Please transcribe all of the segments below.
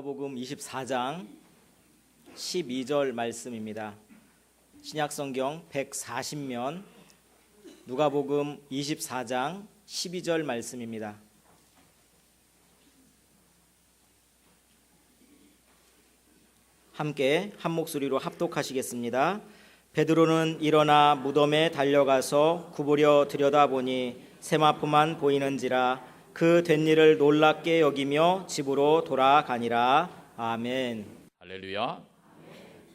누가복음 24장 12절 말씀입니다. 신약성경 140면 누가복음 24장 12절 말씀입니다. 함께 한 목소리로 합독하시겠습니다. 베드로는 일어나 무덤에 달려가서 구부려 들여다보니 세마포만 보이는지라 그 된 일을 놀랍게 여기며 집으로 돌아가니라. 아멘. 할렐루야.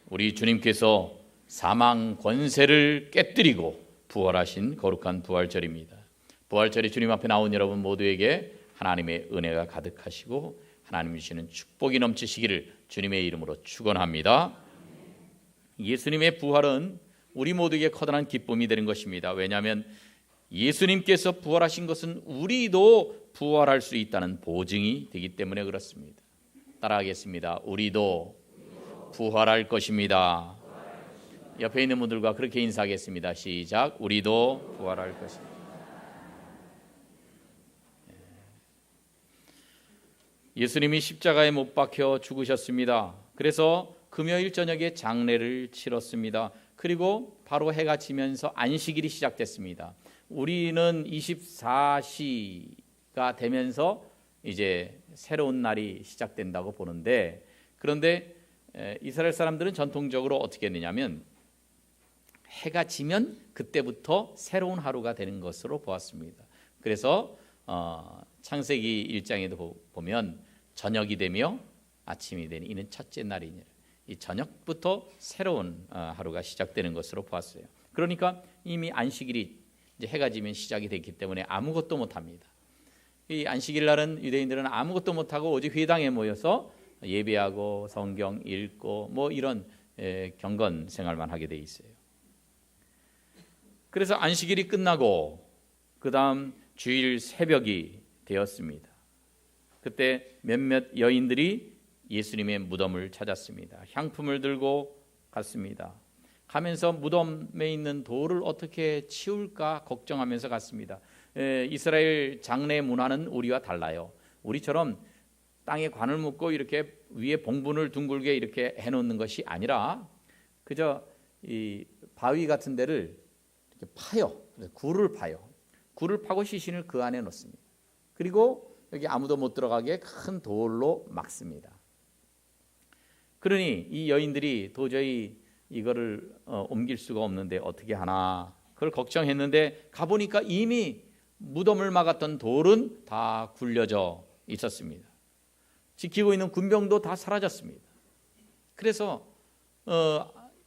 우리 주님께서 사망 권세를 깨뜨리고 부활하신 거룩한 부활절입니다. 부활절에 주님 앞에 나온 여러분 모두에게 하나님의 은혜가 가득하시고 하나님 주시는 축복이 넘치시기를 주님의 이름으로 축원합니다. 예수님의 부활은 우리 모두에게 커다란 기쁨이 되는 것입니다. 왜냐하면 예수님께서 부활하신 것은 우리도 부활할 수 있다는 보증이 되기 때문에 그렇습니다. 따라하겠습니다. 우리도 부활할 것입니다. 옆에 있는 분들과 그렇게 인사하겠습니다. 시작. 우리도 부활할 것입니다. 예수님이 십자가에 못 박혀 죽으셨습니다. 그래서 금요일 저녁에 장례를 치렀습니다. 그리고 바로 해가 지면서 안식일이 시작됐습니다. 우리는 24시가 되면서 이제 새로운 날이 시작된다고 보는데, 그런데 이스라엘 사람들은 전통적으로 어떻게 했느냐면 해가 지면 그때부터 새로운 하루가 되는 것으로 보았습니다. 그래서 창세기 1장에도 보면 저녁이 되며 아침이 되니 이는 첫째 날이니라. 이 저녁부터 새로운 하루가 시작되는 것으로 보았어요. 그러니까 이미 안식일이 이제 해가 지면 시작이 됐기 때문에 아무것도 못합니다. 이 안식일 날은 유대인들은 아무것도 못하고 오직 회당에 모여서 예배하고 성경 읽고 뭐 이런 경건 생활만 하게 돼 있어요. 그래서 안식일이 끝나고 그 다음 주일 새벽이 되었습니다. 그때 몇몇 여인들이 예수님의 무덤을 찾았습니다. 향품을 들고 갔습니다. 가면서 무덤에 있는 돌을 어떻게 치울까 걱정하면서 갔습니다. 이스라엘 장례 문화는 우리와 달라요. 우리처럼 땅에 관을 묶고 이렇게 위에 봉분을 둥글게 이렇게 해놓는 것이 아니라 그저 이 바위 같은 데를 이렇게 파요. 굴을 파요. 굴을 파고 시신을 그 안에 넣습니다. 그리고 여기 아무도 못 들어가게 큰 돌로 막습니다. 그러니 이 여인들이 도저히 이거를 옮길 수가 없는데 어떻게 하나 그걸 걱정했는데 가보니까 이미 무덤을 막았던 돌은 다 굴려져 있었습니다. 지키고 있는 군병도 다 사라졌습니다. 그래서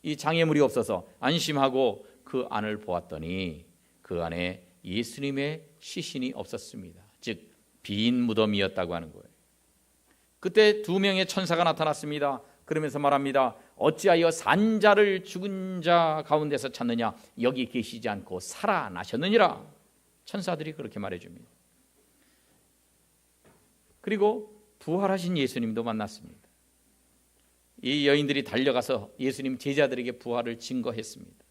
이 장애물이 없어서 안심하고 그 안을 보았더니 그 안에 예수님의 시신이 없었습니다. 즉 빈 무덤이었다고 하는 거예요. 그때 두 명의 천사가 나타났습니다. 그러면서 말합니다. 어찌하여 산자를 죽은 자 가운데서 찾느냐? 여기 계시지 않고 살아나셨느니라. 천사들이 그렇게 말해줍니다. 그리고 부활하신 예수님도 만났습니다. 이 여인들이 달려가서 예수님 제자들에게 부활을 증거했습니다.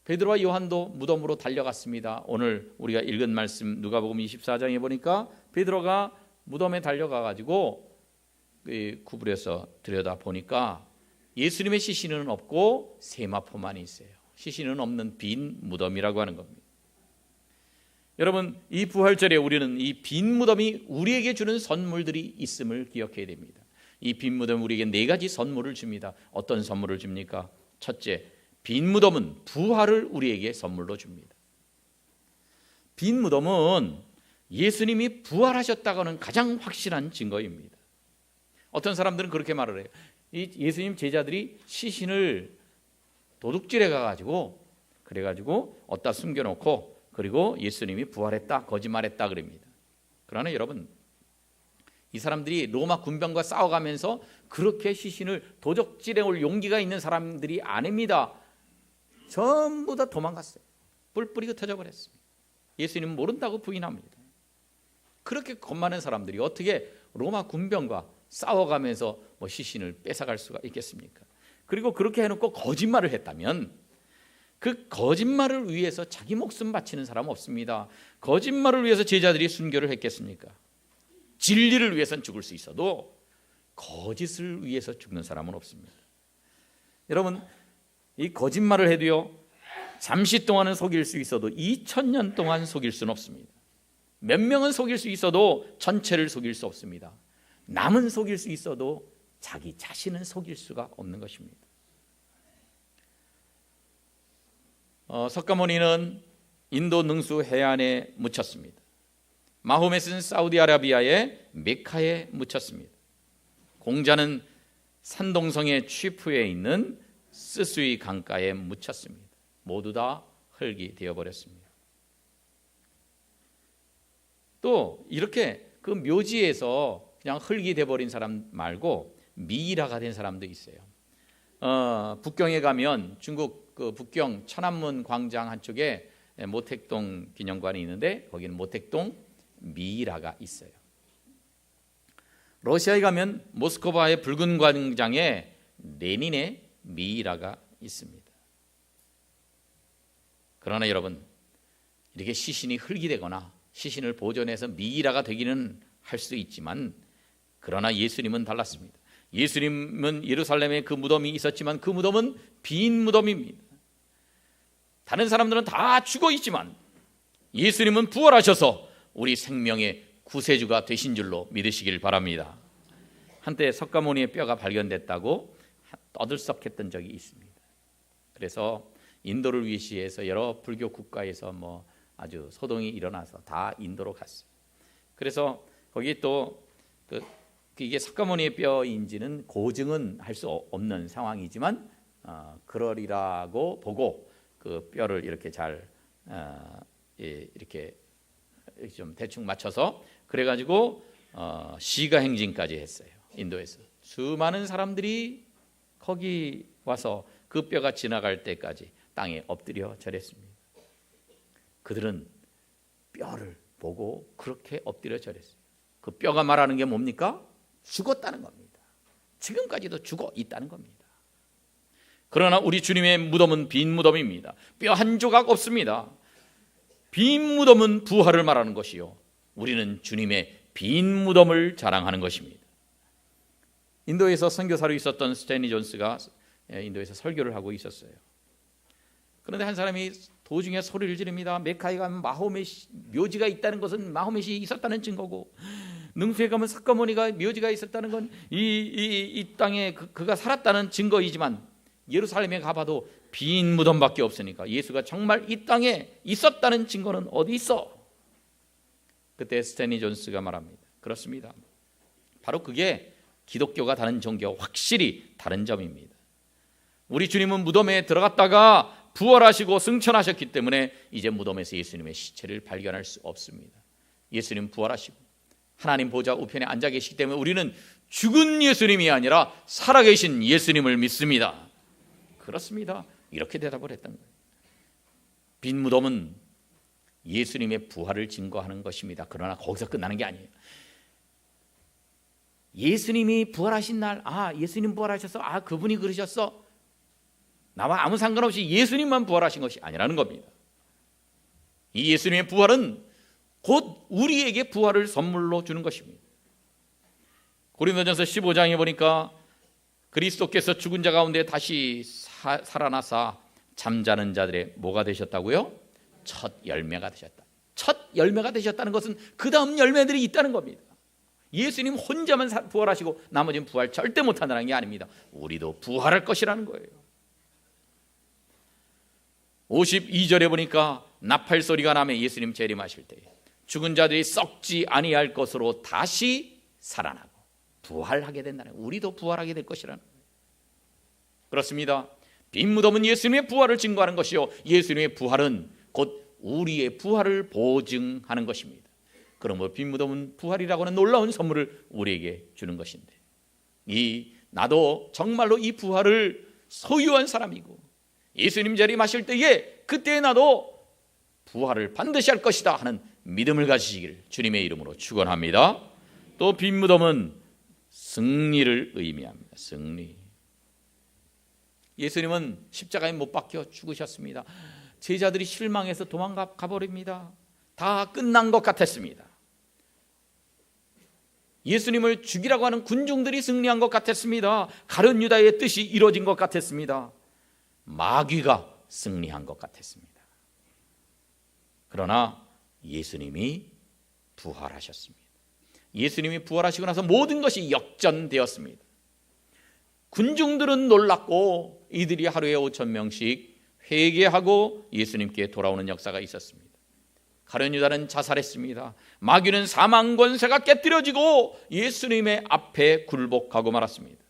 베드로와 요한도 무덤으로 달려갔습니다. 오늘 우리가 읽은 말씀 누가복음 24장에 보니까 베드로가 무덤에 달려가가지고 구부려서 들여다보니까 예수님의 시신은 없고 세마포만 있어요. 시신은 없는 빈 무덤이라고 하는 겁니다. 여러분, 이 부활절에 우리는 이 빈 무덤이 우리에게 주는 선물들이 있음을 기억해야 됩니다. 이 빈 무덤은 우리에게 네 가지 선물을 줍니다. 어떤 선물을 줍니까? 첫째, 빈 무덤은 부활을 우리에게 선물로 줍니다. 빈 무덤은 예수님이 부활하셨다고는 가장 확실한 증거입니다. 어떤 사람들은 그렇게 말을 해요. 이 예수님 제자들이 시신을 도둑질해 가가지고 그래가지고 어디다 숨겨놓고 그리고 예수님이 부활했다 거짓말했다 그럽니다. 그러나 여러분, 이 사람들이 로마 군병과 싸워가면서 그렇게 시신을 도적질해 올 용기가 있는 사람들이 아닙니다. 전부 다 도망갔어요. 뿔뿔이 흩어져 버렸습니다. 예수님은 모른다고 부인합니다. 그렇게 겁 많은 사람들이 어떻게 로마 군병과 싸워가면서 시신을 뺏어갈 수가 있겠습니까? 그리고 그렇게 해놓고 거짓말을 했다면 그 거짓말을 위해서 자기 목숨 바치는 사람 없습니다. 거짓말을 위해서 제자들이 순교를 했겠습니까? 진리를 위해서는 죽을 수 있어도 거짓을 위해서 죽는 사람은 없습니다. 여러분, 이 거짓말을 해도요, 잠시 동안은 속일 수 있어도 2000년 동안 속일 수는 없습니다. 몇 명은 속일 수 있어도 전체를 속일 수 없습니다. 남은 속일 수 있어도 자기 자신은 속일 수가 없는 것입니다. 석가모니는 인도 능수 해안에 묻혔습니다. 마호멧은 사우디아라비아의 메카에 묻혔습니다. 공자는 산동성의 취푸에 있는 스스위 강가에 묻혔습니다. 모두 다 흙이 되어버렸습니다. 또 이렇게 그 묘지에서 그냥 흙이 되어버린 사람 말고 미이라가 된 사람도 있어요. 북경에 가면 중국 그 북경 천안문 광장 한쪽에 모택동 기념관이 있는데 거기는 모택동 미이라가 있어요. 러시아에 가면 모스크바의 붉은 광장에 레닌의 미이라가 있습니다. 그러나 여러분, 이렇게 시신이 흙이 되거나 시신을 보존해서 미이라가 되기는 할 수 있지만, 그러나 예수님은 달랐습니다. 예수님은 예루살렘에 그 무덤이 있었지만 그 무덤은 빈 무덤입니다. 다른 사람들은 다 죽어 있지만 예수님은 부활하셔서 우리 생명의 구세주가 되신 줄로 믿으시길 바랍니다. 한때 석가모니의 뼈가 발견됐다고 떠들썩했던 적이 있습니다. 그래서 인도를 위시해서 여러 불교 국가에서 아주 소동이 일어나서 다 인도로 갔어요. 그래서 거기 또 이게 석가모니의 뼈인지는 고증은 할 수 없는 상황이지만 그러리라고 보고 그 뼈를 이렇게 잘 이렇게 좀 대충 맞춰서 그래가지고 시가행진까지 했어요. 인도에서 수많은 사람들이 거기 와서 그 뼈가 지나갈 때까지 땅에 엎드려 절했습니다. 그들은 뼈를 보고 그렇게 엎드려 절했어요. 그 뼈가 말하는 게 뭡니까? 죽었다는 겁니다. 지금까지도 죽어 있다는 겁니다. 그러나 우리 주님의 무덤은 빈 무덤입니다. 뼈 한 조각 없습니다. 빈 무덤은 부활을 말하는 것이요, 우리는 주님의 빈 무덤을 자랑하는 것입니다. 인도에서 선교사로 있었던 스탠리 존스가 인도에서 설교를 하고 있었어요. 그런데 한 사람이 도중에 소리를 지릅니다. 메카에 가면 마호멧 묘지가 있다는 것은 마호멧이 있었다는 증거고, 능수에 가면 석가모니가 묘지가 있었다는 건 이 땅에 그가 살았다는 증거이지만 예루살렘에 가봐도 빈 무덤밖에 없으니까 예수가 정말 이 땅에 있었다는 증거는 어디 있어? 그때 스탠리 존스가 말합니다. 그렇습니다. 바로 그게 기독교가 다른 종교와 확실히 다른 점입니다. 우리 주님은 무덤에 들어갔다가 부활하시고 승천하셨기 때문에 이제 무덤에서 예수님의 시체를 발견할 수 없습니다. 예수님 부활하시고 하나님 보좌 우편에 앉아 계시기 때문에 우리는 죽은 예수님이 아니라 살아계신 예수님을 믿습니다. 그렇습니다. 이렇게 대답을 했던 거예요. 빈 무덤은 예수님의 부활을 증거하는 것입니다. 그러나 거기서 끝나는 게 아니에요. 예수님이 부활하신 날, 예수님 부활하셔서 그분이 그러셨어, 나와 아무 상관없이 예수님만 부활하신 것이 아니라는 겁니다. 이 예수님의 부활은 곧 우리에게 부활을 선물로 주는 것입니다. 고린도전서 15장에 보니까 그리스도께서 죽은 자 가운데 다시 살아나사 잠자는 자들의 뭐가 되셨다고요? 첫 열매가 되셨다. 첫 열매가 되셨다는 것은 그 다음 열매들이 있다는 겁니다. 예수님 혼자만 부활하시고 나머지는 부활 절대 못한다는 게 아닙니다. 우리도 부활할 것이라는 거예요. 52절에 보니까 나팔 소리가 나며 예수님 재림하실 때 죽은 자들이 썩지 아니할 것으로 다시 살아나고 부활하게 된다는 거예요. 우리도 부활하게 될 것이라는 거예요. 그렇습니다. 빈 무덤은 예수님의 부활을 증거하는 것이요, 예수님의 부활은 곧 우리의 부활을 보증하는 것입니다. 그러므로 빈 무덤은 부활이라고 하는 놀라운 선물을 우리에게 주는 것인데, 나도 정말로 이 부활을 소유한 사람이고 예수님 재림하실 때에 그때 나도 부활을 반드시 할 것이다 하는 믿음을 가지시길 주님의 이름으로 축원합니다. 또 빈 무덤은 승리를 의미합니다. 승리. 예수님은 십자가에 못 박혀 죽으셨습니다. 제자들이 실망해서 도망가 버립니다. 다 끝난 것 같았습니다. 예수님을 죽이라고 하는 군중들이 승리한 것 같았습니다. 가룟 유다의 뜻이 이루어진 것 같았습니다. 마귀가 승리한 것 같았습니다. 그러나 예수님이 부활하셨습니다. 예수님이 부활하시고 나서 모든 것이 역전되었습니다. 군중들은 놀랐고 이들이 하루에 5,000명씩 회개하고 예수님께 돌아오는 역사가 있었습니다. 가룟 유다는 자살했습니다. 마귀는 사망 권세가 깨뜨려지고 예수님의 앞에 굴복하고 말았습니다.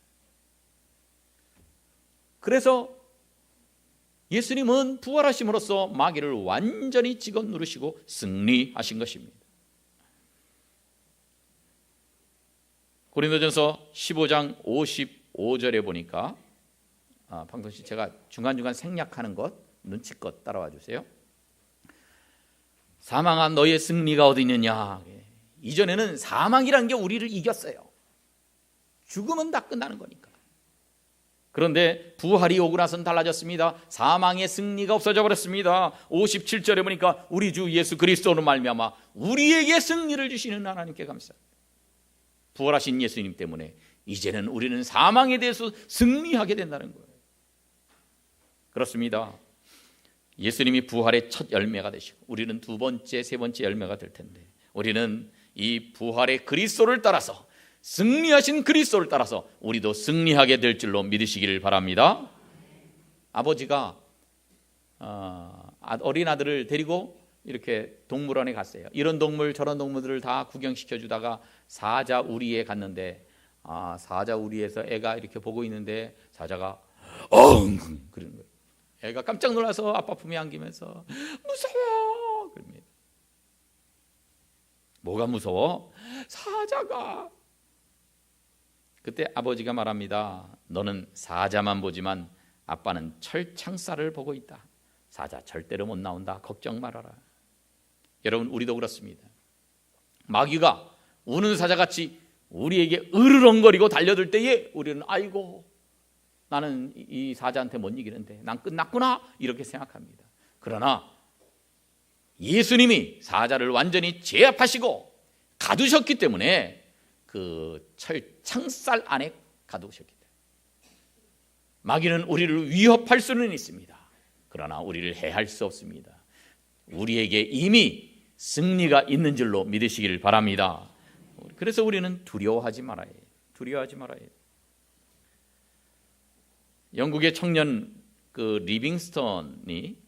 그래서 예수님은 부활하심으로써 마귀를 완전히 찍어 누르시고 승리하신 것입니다. 고린도전서 15장 55절에 보니까 방송씨 제가 중간중간 생략하는 것 눈치껏 따라와 주세요. 사망아 너의 승리가 어디 있느냐. 이전에는 사망이라는 게 우리를 이겼어요. 죽으면 다 끝나는 거니까. 그런데 부활이 오고 나서는 달라졌습니다. 사망의 승리가 없어져 버렸습니다. 57절에 보니까 우리 주 예수 그리스도로 말미암아 우리에게 승리를 주시는 하나님께 감사합니다. 부활하신 예수님 때문에 이제는 우리는 사망에 대해서 승리하게 된다는 거예요. 그렇습니다. 예수님이 부활의 첫 열매가 되시고 우리는 두 번째, 세 번째 열매가 될 텐데 우리는 이 부활의 그리스도를 따라서 승리하신 그리스도를 따라서 우리도 승리하게 될 줄로 믿으시기를 바랍니다. 아버지가 어린 아들을 데리고 이렇게 동물원에 갔어요. 이런 동물 저런 동물들을 다 구경시켜 주다가 사자 우리에 갔는데 사자 우리에서 애가 이렇게 보고 있는데 사자가 그러는 거예요. 애가 깜짝 놀라서 아빠 품에 안기면서 무서워 그럽니다. 뭐가 무서워? 사자가. 그때 아버지가 말합니다. 너는 사자만 보지만 아빠는 철창살을 보고 있다. 사자 절대로 못 나온다. 걱정 말아라. 여러분 우리도 그렇습니다. 마귀가 우는 사자같이 우리에게 으르렁거리고 달려들 때에 우리는 아이고 나는 이 사자한테 못 이기는데 난 끝났구나 이렇게 생각합니다. 그러나 예수님이 사자를 완전히 제압하시고 가두셨기 때문에 그 철창살 안에 가두셨기 때문에 마귀는 우리를 위협할 수는 있습니다. 그러나 우리를 해할 수 없습니다. 우리에게 이미 승리가 있는 줄로 믿으시기를 바랍니다. 그래서 우리는 두려워하지 말아야 해요. 두려워하지 말아야 해요. 영국의 청년 그 리빙스턴이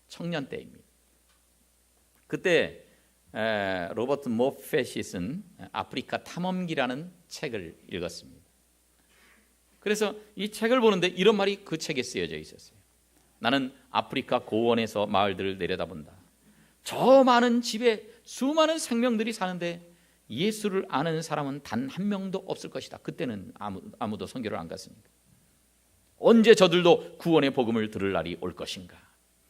청년 때입니다. 그때 로버트 모펫이 쓴 아프리카 탐험기라는 책을 읽었습니다. 그래서 이 책을 보는데 이런 말이 그 책에 쓰여져 있었어요. 나는 아프리카 고원에서 마을들을 내려다본다. 저 많은 집에 수많은 생명들이 사는데 예수를 아는 사람은 단 한 명도 없을 것이다. 그때는 아무도 선교를 안 갔으니까. 언제 저들도 구원의 복음을 들을 날이 올 것인가.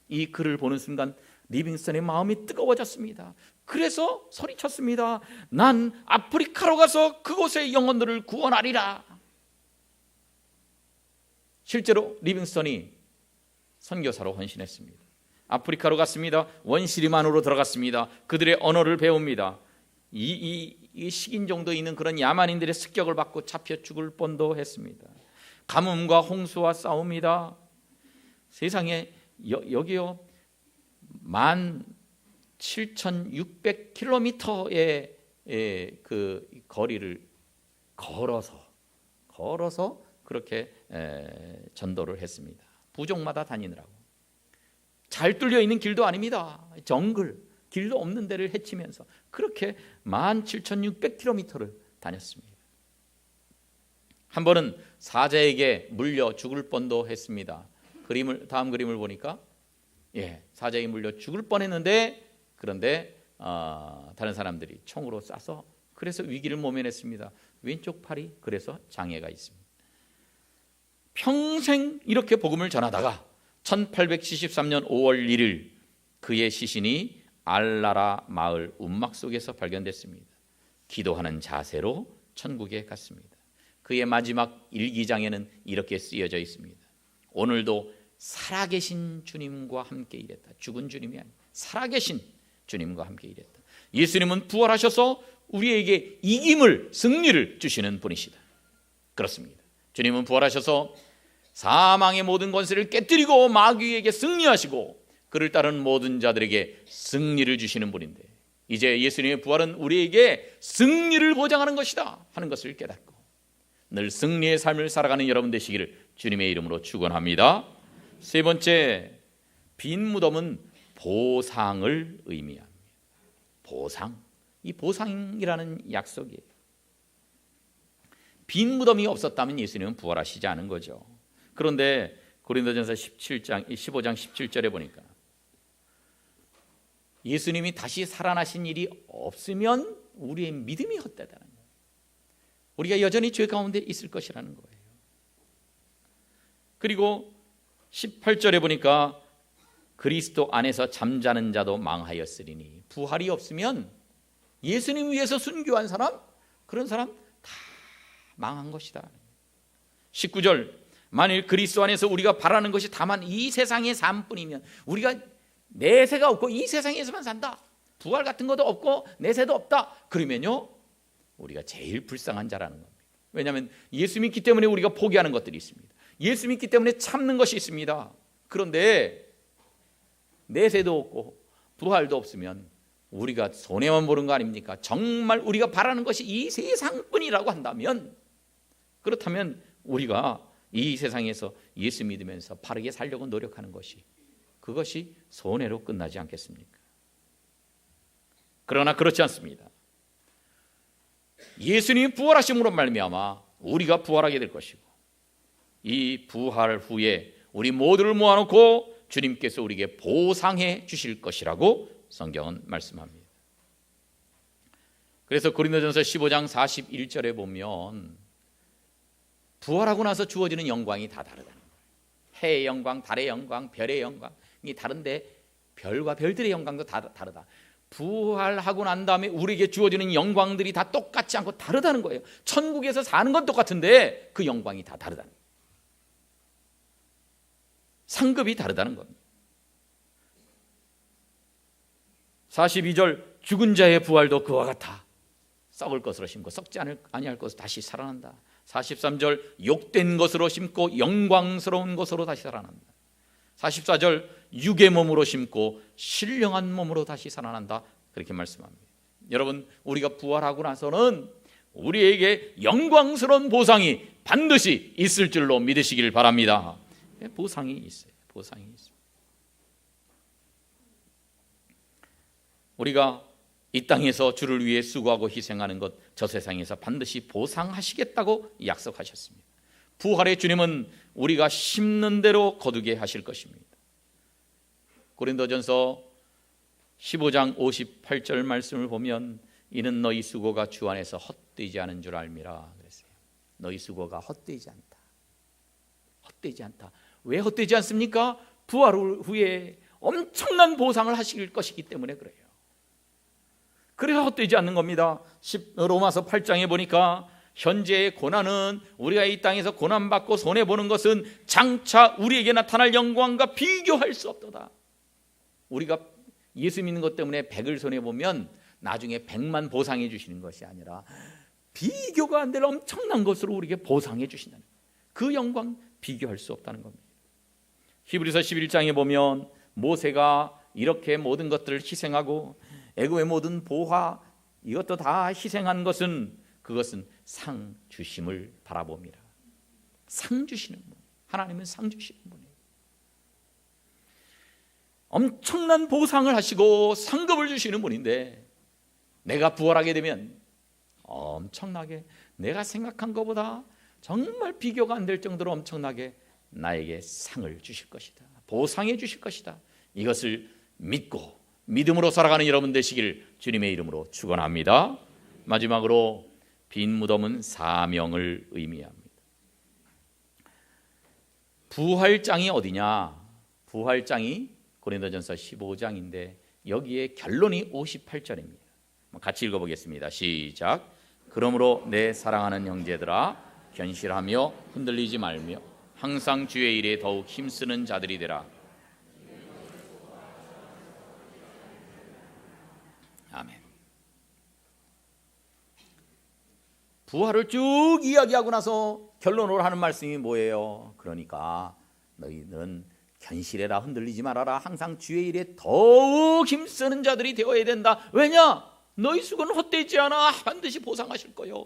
이 글을 보는 순간 리빙스턴의 마음이 뜨거워졌습니다. 그래서 소리쳤습니다. 난 아프리카로 가서 그곳의 영혼들을 구원하리라. 실제로 리빙스턴이 선교사로 헌신했습니다. 아프리카로 갔습니다. 원시리만으로 들어갔습니다. 그들의 언어를 배웁니다. 이 식인 정도 있는 그런 야만인들의 습격을 받고 잡혀 죽을 뻔도 했습니다. 가뭄과 홍수와 싸웁니다. 세상에 여기요 17,600km의 그 거리를 걸어서 그렇게 전도를 했습니다. 부족마다 다니느라고. 잘 뚫려 있는 길도 아닙니다. 정글, 길도 없는 데를 헤치면서 그렇게 17,600km를 다녔습니다. 한 번은 사자에게 물려 죽을 뻔도 했습니다. 다음 그림을 보니까 사자에게 물려 죽을 뻔했는데 그런데 다른 사람들이 총으로 쏴서 그래서 위기를 모면했습니다. 왼쪽 팔이 그래서 장애가 있습니다. 평생 이렇게 복음을 전하다가 1873년 5월 1일 그의 시신이 알라라 마을 움막 속에서 발견됐습니다. 기도하는 자세로 천국에 갔습니다. 그의 마지막 일기장에는 이렇게 쓰여져 있습니다. 오늘도 살아계신 주님과 함께 일했다. 죽은 주님이 아니라 살아계신 주님과 함께 일했다. 예수님은 부활하셔서 우리에게 이김을, 승리를 주시는 분이시다. 그렇습니다. 주님은 부활하셔서 사망의 모든 권세를 깨뜨리고 마귀에게 승리하시고 그를 따르는 모든 자들에게 승리를 주시는 분인데, 이제 예수님의 부활은 우리에게 승리를 보장하는 것이다 하는 것을 깨닫고 늘 승리의 삶을 살아가는 여러분 되시기를 주님의 이름으로 축원합니다. 세 번째, 빈 무덤은 보상을 의미합니다. 보상. 이 보상이라는 약속이에요. 빈 무덤이 없었다면 예수님은 부활하시지 않은 거죠. 그런데 고린도전서 15장 17절에 보니까 예수님이 다시 살아나신 일이 없으면 우리의 믿음이 헛되다는 거예요. 우리가 여전히 죄 가운데 있을 것이라는 거예요. 그리고 18절에 보니까 그리스도 안에서 잠자는 자도 망하였으리니, 부활이 없으면 예수님 위해서 순교한 사람, 그런 사람 다 망한 것이다. 19절, 만일 그리스도 안에서 우리가 바라는 것이 다만 이 세상의 삶뿐이면, 우리가 내세가 없고 이 세상에서만 산다, 부활 같은 것도 없고 내세도 없다, 그러면요 우리가 제일 불쌍한 자라는 겁니다. 왜냐하면 예수 믿기 때문에 우리가 포기하는 것들이 있습니다. 예수 믿기 때문에 참는 것이 있습니다. 그런데 내세도 없고 부활도 없으면 우리가 손해만 보는 거 아닙니까? 정말 우리가 바라는 것이 이 세상뿐이라고 한다면, 그렇다면 우리가 이 세상에서 예수 믿으면서 바르게 살려고 노력하는 것이, 그것이 손해로 끝나지 않겠습니까? 그러나 그렇지 않습니다. 예수님이 부활하심으로 말미암아 우리가 부활하게 될 것이고, 이 부활 후에 우리 모두를 모아놓고 주님께서 우리에게 보상해 주실 것이라고 성경은 말씀합니다. 그래서 고린도전서 15장 41절에 보면 부활하고 나서 주어지는 영광이 다 다르다는 거예요. 해의 영광, 달의 영광, 별의 영광이 다른데 별과 별들의 영광도 다 다르다. 부활하고 난 다음에 우리에게 주어지는 영광들이 다 똑같지 않고 다르다는 거예요. 천국에서 사는 건 똑같은데 그 영광이 다 다르다는 거예요. 상급이 다르다는 겁니다. 42절, 죽은 자의 부활도 그와 같아. 썩을 것으로 심고 썩지 아니할 것으로 다시 살아난다. 43절, 욕된 것으로 심고 영광스러운 것으로 다시 살아난다. 44절, 육의 몸으로 심고 신령한 몸으로 다시 살아난다. 그렇게 말씀합니다. 여러분, 우리가 부활하고 나서는 우리에게 영광스러운 보상이 반드시 있을 줄로 믿으시길 바랍니다. 보상이 있어요. 보상이 있어요. 우리가 이 땅에서 주를 위해 수고하고 희생하는 것, 저 세상에서 반드시 보상하시겠다고 약속하셨습니다. 부활의 주님은 우리가 심는 대로 거두게 하실 것입니다. 고린도전서 15장 58절 말씀을 보면 이는 너희 수고가 주 안에서 헛되지 않은 줄 알미라 그랬어요. 너희 수고가 헛되지 않다. 헛되지 않다. 왜 헛되지 않습니까? 부활 후에 엄청난 보상을 하실 것이기 때문에 그래요. 그래서 헛되지 않는 겁니다. 로마서 8장에 보니까 현재의 고난은, 우리가 이 땅에서 고난받고 손해보는 것은 장차 우리에게 나타날 영광과 비교할 수 없도다. 우리가 예수 믿는 것 때문에 100을 손해보면 나중에 100만 보상해 주시는 것이 아니라 비교가 안 될 엄청난 것으로 우리에게 보상해 주신다는 거예요. 그 영광 비교할 수 없다는 겁니다. 히브리서 11장에 보면 모세가 이렇게 모든 것들을 희생하고 애굽의 모든 보화, 이것도 다 희생한 것은, 그것은 상 주심을 바라봅니다. 상 주시는 분, 하나님은 상 주시는 분이에요. 엄청난 보상을 하시고 상급을 주시는 분인데, 내가 부활하게 되면 엄청나게, 내가 생각한 것보다 정말 비교가 안 될 정도로 엄청나게 나에게 상을 주실 것이다. 보상해 주실 것이다. 이것을 믿고 믿음으로 살아가는 여러분 되시기를 주님의 이름으로 축원합니다. 마지막으로 빈 무덤은 사명을 의미합니다. 부활장이 어디냐? 부활장이 고린도전서 15장인데 여기에 결론이 58절입니다. 같이 읽어보겠습니다. 시작. 그러므로 내 사랑하는 형제들아, 견실하며 흔들리지 말며 항상 주의 일에 더욱 힘쓰는 자들이 되라. 아멘. 부활을 쭉 이야기하고 나서 결론으로 하는 말씀이 뭐예요? 그러니까 너희는 견실해라, 흔들리지 말아라. 항상 주의 일에 더욱 힘쓰는 자들이 되어야 된다. 왜냐? 너희 수고는 헛되지 않아. 반드시 보상하실 거요.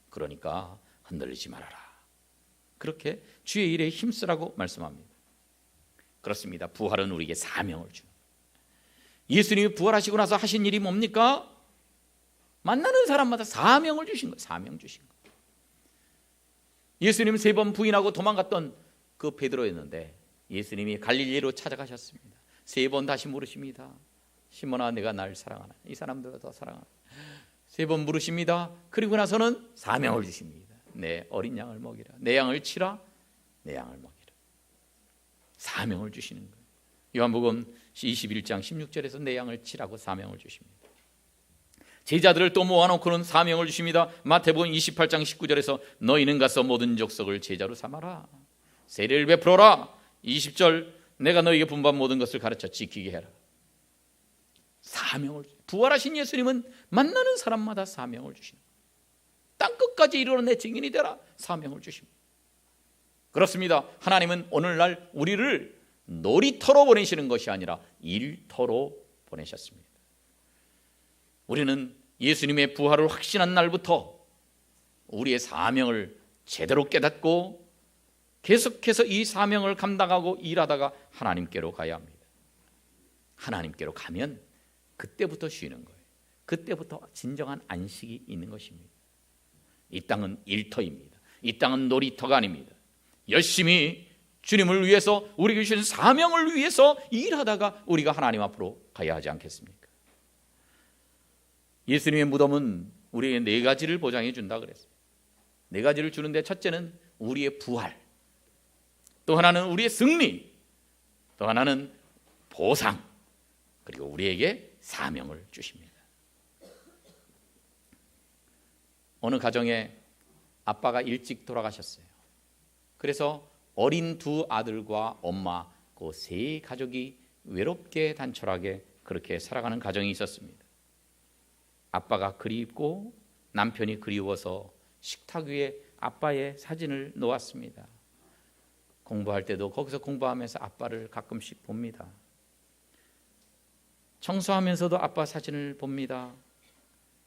그러니까 흔들리지 말아라. 그렇게 주의 일에 힘쓰라고 말씀합니다. 그렇습니다. 부활은 우리에게 사명을 줍니다. 예수님이 부활하시고 나서 하신 일이 뭡니까? 만나는 사람마다 사명을 주신 거예요. 사명 주신 거예요. 예수님 3번 부인하고 도망갔던 그 베드로였는데 예수님이 갈릴리로 찾아가셨습니다. 3번 다시 물으십니다. 시몬아, 내가 날 사랑하나? 이 사람들보다 더 사랑하나? 3번 물으십니다. 그리고 나서는 사명을 주십니다. 내 어린 양을 먹이라. 내 양을 치라. 내 양을 먹이라. 사명을 주시는 거예요. 요한복음 21장 16절에서 내 양을 치라고 사명을 주십니다. 제자들을 또 모아놓고는 사명을 주십니다. 마태복음 28장 19절에서 너희는 가서 모든 족속을 제자로 삼아라. 세례를 베풀어라. 20절 내가 너희에게 분부한 모든 것을 가르쳐 지키게 해라. 사명을, 부활하신 예수님은 만나는 사람마다 사명을 주십니다. 땅끝까지 이르러 내 증인이 되라. 사명을 주십니다. 그렇습니다. 하나님은 오늘날 우리를 놀이터로 보내시는 것이 아니라 일터로 보내셨습니다. 우리는 예수님의 부활을 확신한 날부터 우리의 사명을 제대로 깨닫고 계속해서 이 사명을 감당하고 일하다가 하나님께로 가야 합니다. 하나님께로 가면 그때부터 쉬는 거예요. 그때부터 진정한 안식이 있는 것입니다. 이 땅은 일터입니다. 이 땅은 놀이터가 아닙니다. 열심히 주님을 위해서 우리에게 주신 사명을 위해서 일하다가 우리가 하나님 앞으로 가야 하지 않겠습니까? 예수님의 무덤은 우리에게 4가지를 보장해 준다 그랬어요. 4가지를 주는데 첫째는 우리의 부활, 또 하나는 우리의 승리, 또 하나는 보상, 그리고 우리에게 사명을 주십니다. 어느 가정에 아빠가 일찍 돌아가셨어요. 그래서 어린 2 아들과 엄마, 그 3 가족이 외롭게 단촐하게 그렇게 살아가는 가정이 있었습니다. 아빠가 그립고 남편이 그리워서 식탁 위에 아빠의 사진을 놓았습니다. 공부할 때도 거기서 공부하면서 아빠를 가끔씩 봅니다. 청소하면서도 아빠 사진을 봅니다.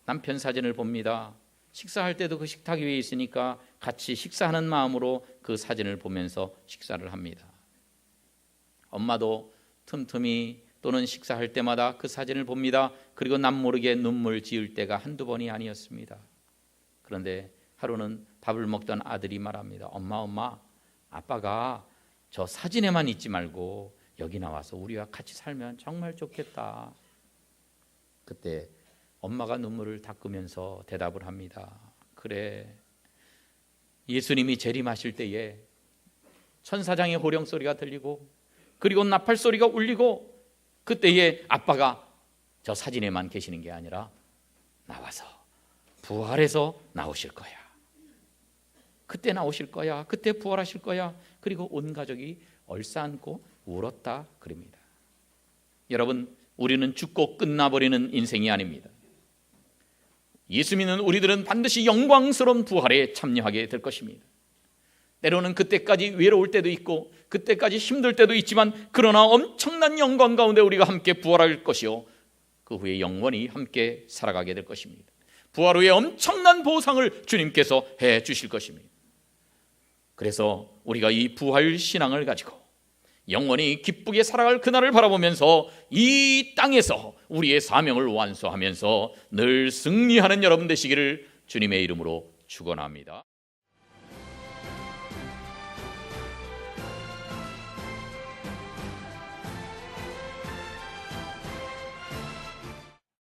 남편 사진을 봅니다. 식사할 때도 그 식탁 위에 있으니까 같이 식사하는 마음으로 그 사진을 보면서 식사를 합니다. 엄마도 틈틈이 또는 식사할 때마다 그 사진을 봅니다. 그리고 남모르게 눈물 지을 때가 한두 번이 아니었습니다. 그런데 하루는 밥을 먹던 아들이 말합니다. 엄마, 아빠가 저 사진에만 있지 말고 여기 나와서 우리와 같이 살면 정말 좋겠다. 그때 엄마가 눈물을 닦으면서 대답을 합니다. 그래, 예수님이 재림하실 때에 천사장의 호령 소리가 들리고 그리고 나팔 소리가 울리고 그때에 아빠가 저 사진에만 계시는 게 아니라 나와서 부활해서 나오실 거야. 그때 나오실 거야. 그때 부활하실 거야. 그리고 온 가족이 얼싸안고 울었다 그럽니다. 여러분, 우리는 죽고 끝나버리는 인생이 아닙니다. 예수 믿는 우리들은 반드시 영광스러운 부활에 참여하게 될 것입니다. 때로는 그때까지 외로울 때도 있고 그때까지 힘들 때도 있지만 그러나 엄청난 영광 가운데 우리가 함께 부활할 것이요 그 후에 영원히 함께 살아가게 될 것입니다. 부활 후에 엄청난 보상을 주님께서 해 주실 것입니다. 그래서 우리가 이 부활 신앙을 가지고 영원히 기쁘게 살아갈 그날을 바라보면서 이 땅에서 우리의 사명을 완수하면서 늘 승리하는 여러분 되시기를 주님의 이름으로 축원합니다.